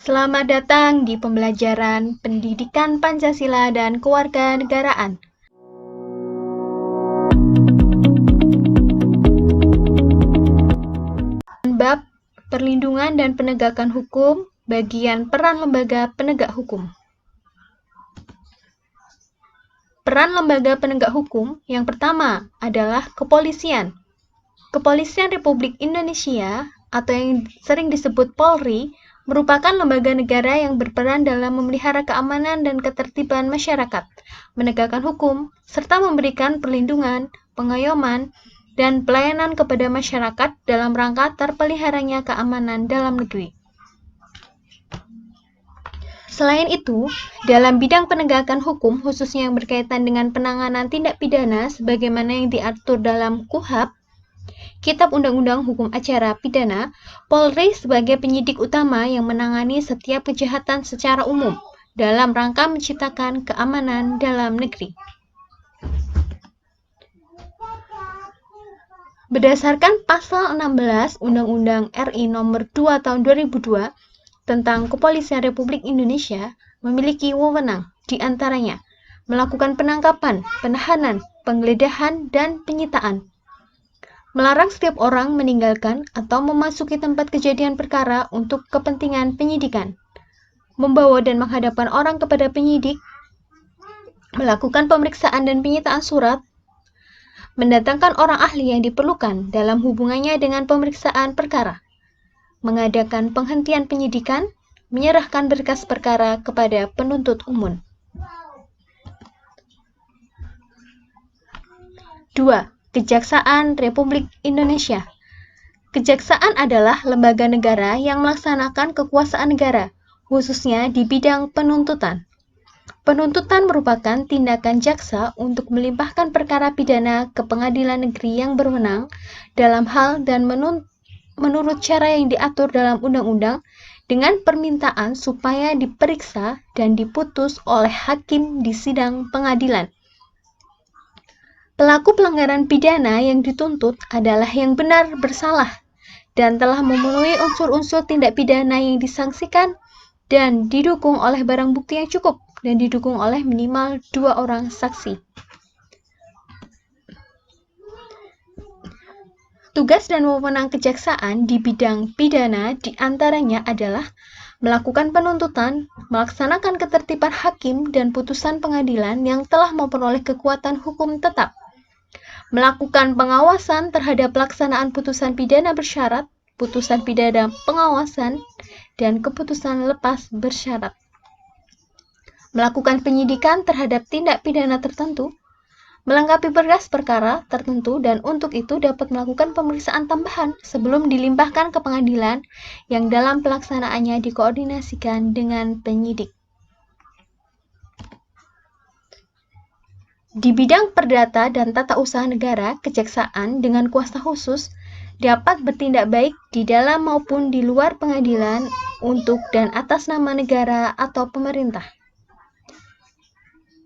Selamat datang di pembelajaran Pendidikan Pancasila dan Kewarganegaraan. Bab Perlindungan dan Penegakan Hukum, bagian peran lembaga penegak hukum. Peran lembaga penegak hukum yang pertama adalah kepolisian. Kepolisian Republik Indonesia atau yang sering disebut Polri merupakan lembaga negara yang berperan dalam memelihara keamanan dan ketertiban masyarakat, menegakkan hukum, serta memberikan perlindungan, pengayoman, dan pelayanan kepada masyarakat dalam rangka terpeliharanya keamanan dalam negeri. Selain itu, dalam bidang penegakan hukum khususnya yang berkaitan dengan penanganan tindak pidana sebagaimana yang diatur dalam KUHP, Kitab Undang-Undang Hukum Acara Pidana, Polri sebagai penyidik utama yang menangani setiap kejahatan secara umum dalam rangka menciptakan keamanan dalam negeri. Berdasarkan pasal 16 Undang-Undang RI Nomor 2 Tahun 2002 tentang Kepolisian Republik Indonesia memiliki wewenang di antaranya melakukan penangkapan, penahanan, penggeledahan, dan penyitaan, melarang setiap orang meninggalkan atau memasuki tempat kejadian perkara untuk kepentingan penyidikan, membawa dan menghadapkan orang kepada penyidik, melakukan pemeriksaan dan penyitaan surat, mendatangkan orang ahli yang diperlukan dalam hubungannya dengan pemeriksaan perkara, mengadakan penghentian penyidikan, menyerahkan berkas perkara kepada penuntut umum. 2. Kejaksaan Republik Indonesia. Kejaksaan adalah lembaga negara yang melaksanakan kekuasaan negara, khususnya di bidang penuntutan. Penuntutan merupakan tindakan jaksa untuk melimpahkan perkara pidana ke pengadilan negeri yang berwenang dalam hal dan menurut cara yang diatur dalam undang-undang dengan permintaan supaya diperiksa dan diputus oleh hakim di sidang pengadilan. Pelaku pelanggaran pidana yang dituntut adalah yang benar bersalah dan telah memenuhi unsur-unsur tindak pidana yang disangsikan dan didukung oleh barang bukti yang cukup dan didukung oleh minimal 2 orang saksi. Tugas dan wewenang kejaksaan di bidang pidana diantaranya adalah melakukan penuntutan, melaksanakan ketertiban hakim dan putusan pengadilan yang telah memperoleh kekuatan hukum tetap, melakukan pengawasan terhadap pelaksanaan putusan pidana bersyarat, putusan pidana pengawasan, dan keputusan lepas bersyarat, melakukan penyidikan terhadap tindak pidana tertentu, melengkapi berkas perkara tertentu dan untuk itu dapat melakukan pemeriksaan tambahan sebelum dilimpahkan ke pengadilan yang dalam pelaksanaannya dikoordinasikan dengan penyidik. Di bidang perdata dan tata usaha negara, kejaksaan dengan kuasa khusus dapat bertindak baik di dalam maupun di luar pengadilan untuk dan atas nama negara atau pemerintah.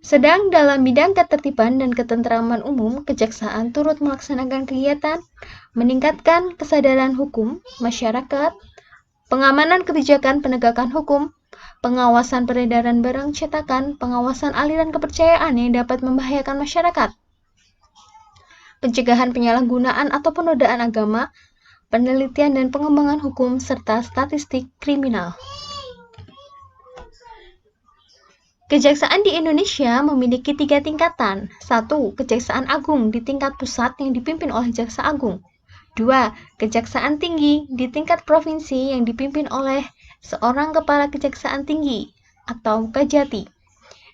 Sedang dalam bidang ketertiban dan ketentraman umum, kejaksaan turut melaksanakan kegiatan meningkatkan kesadaran hukum masyarakat, pengamanan kebijakan penegakan hukum, pengawasan peredaran barang cetakan, pengawasan aliran kepercayaan yang dapat membahayakan masyarakat, pencegahan penyalahgunaan atau penodaan agama, penelitian dan pengembangan hukum, serta statistik kriminal. Kejaksaan di Indonesia memiliki 3 tingkatan. 1. Kejaksaan Agung di tingkat pusat yang dipimpin oleh Jaksa Agung. 2. Kejaksaan Tinggi di tingkat provinsi yang dipimpin oleh seorang Kepala Kejaksaan Tinggi atau Kajati.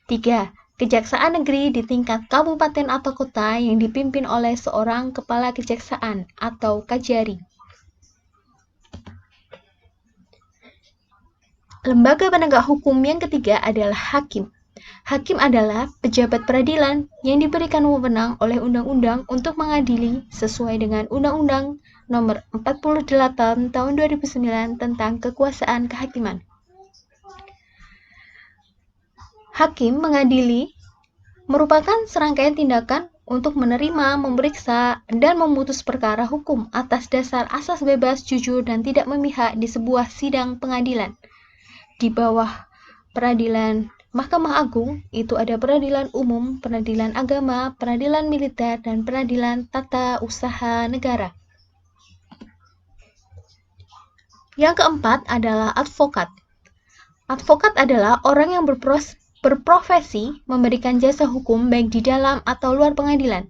3. Kejaksaan Negeri di tingkat kabupaten atau kota yang dipimpin oleh seorang Kepala Kejaksaan atau Kajari. Lembaga penegak hukum yang ketiga adalah hakim. Hakim adalah pejabat peradilan yang diberikan wewenang oleh undang-undang untuk mengadili sesuai dengan Undang-Undang Nomor 48 Tahun 2009 tentang kekuasaan kehakiman. Hakim mengadili merupakan serangkaian tindakan untuk menerima, memeriksa, dan memutus perkara hukum atas dasar asas bebas, jujur, dan tidak memihak di sebuah sidang pengadilan. di bawah peradilan Mahkamah Agung itu ada peradilan umum, peradilan agama, peradilan militer, dan peradilan tata usaha negara. Yang keempat adalah advokat. Advokat adalah orang yang berprofesi memberikan jasa hukum baik di dalam atau luar pengadilan.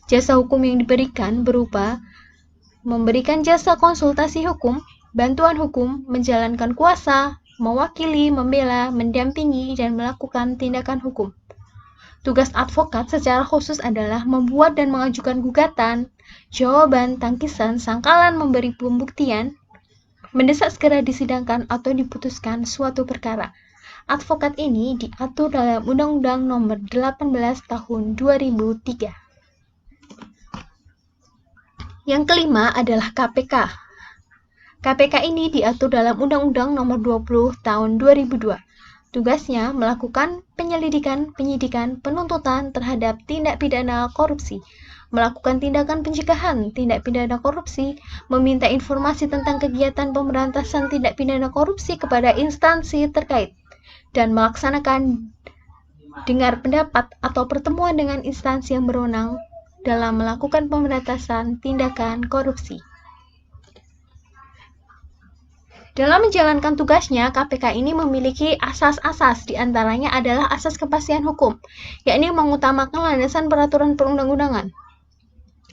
Jasa hukum yang diberikan berupa memberikan jasa konsultasi hukum, bantuan hukum, menjalankan kuasa, mewakili, membela, mendampingi, dan melakukan tindakan hukum. Tugas advokat secara khusus adalah membuat dan mengajukan gugatan, jawaban, tangkisan, sangkalan, memberi pembuktian, mendesak segera disidangkan atau diputuskan suatu perkara. Advokat ini diatur dalam Undang-Undang Nomor 18 Tahun 2003. Yang kelima adalah KPK. KPK ini diatur dalam Undang-Undang Nomor 20 Tahun 2002. Tugasnya melakukan penyelidikan, penyidikan, penuntutan terhadap tindak pidana korupsi, melakukan tindakan pencegahan tindak pidana korupsi, meminta informasi tentang kegiatan pemberantasan tindak pidana korupsi kepada instansi terkait, dan melaksanakan dengar pendapat atau pertemuan dengan instansi yang berwenang dalam melakukan pemberantasan tindakan korupsi. Dalam menjalankan tugasnya, KPK ini memiliki asas-asas, diantaranya adalah asas kepastian hukum, yakni mengutamakan landasan peraturan perundang-undangan.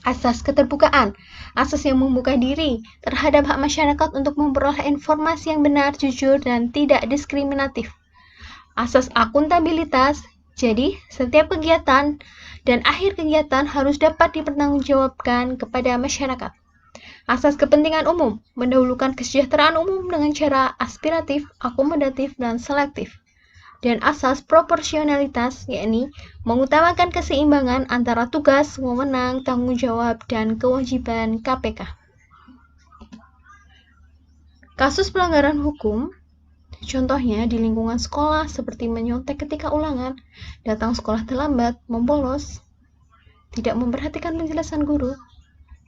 Asas keterbukaan, asas yang membuka diri terhadap hak masyarakat untuk memperoleh informasi yang benar, jujur, dan tidak diskriminatif. Asas akuntabilitas, jadi setiap kegiatan dan akhir kegiatan harus dapat dipertanggungjawabkan kepada masyarakat. Asas kepentingan umum, mendahulukan kesejahteraan umum dengan cara aspiratif, akomodatif, dan selektif. Dan asas proporsionalitas, yakni mengutamakan keseimbangan antara tugas, wewenang, tanggung jawab, dan kewajiban KPK. Kasus pelanggaran hukum, contohnya di lingkungan sekolah seperti menyontek ketika ulangan, datang sekolah terlambat, membolos, tidak memperhatikan penjelasan guru.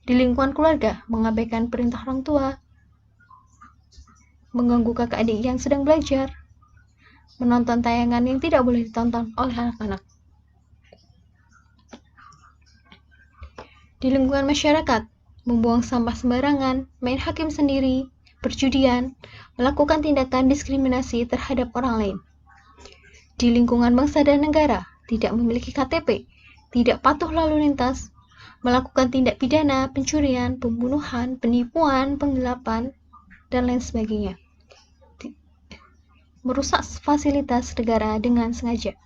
Di lingkungan keluarga, mengabaikan perintah orang tua, mengganggu kakak adik yang sedang belajar, menonton tayangan yang tidak boleh ditonton oleh anak-anak. Di lingkungan masyarakat, membuang sampah sembarangan, main hakim sendiri, perjudian, melakukan tindakan diskriminasi terhadap orang lain. Di lingkungan bangsa dan negara, tidak memiliki KTP, tidak patuh lalu lintas, melakukan tindak pidana, pencurian, pembunuhan, penipuan, penggelapan, dan lain sebagainya. Merusak fasilitas negara dengan sengaja.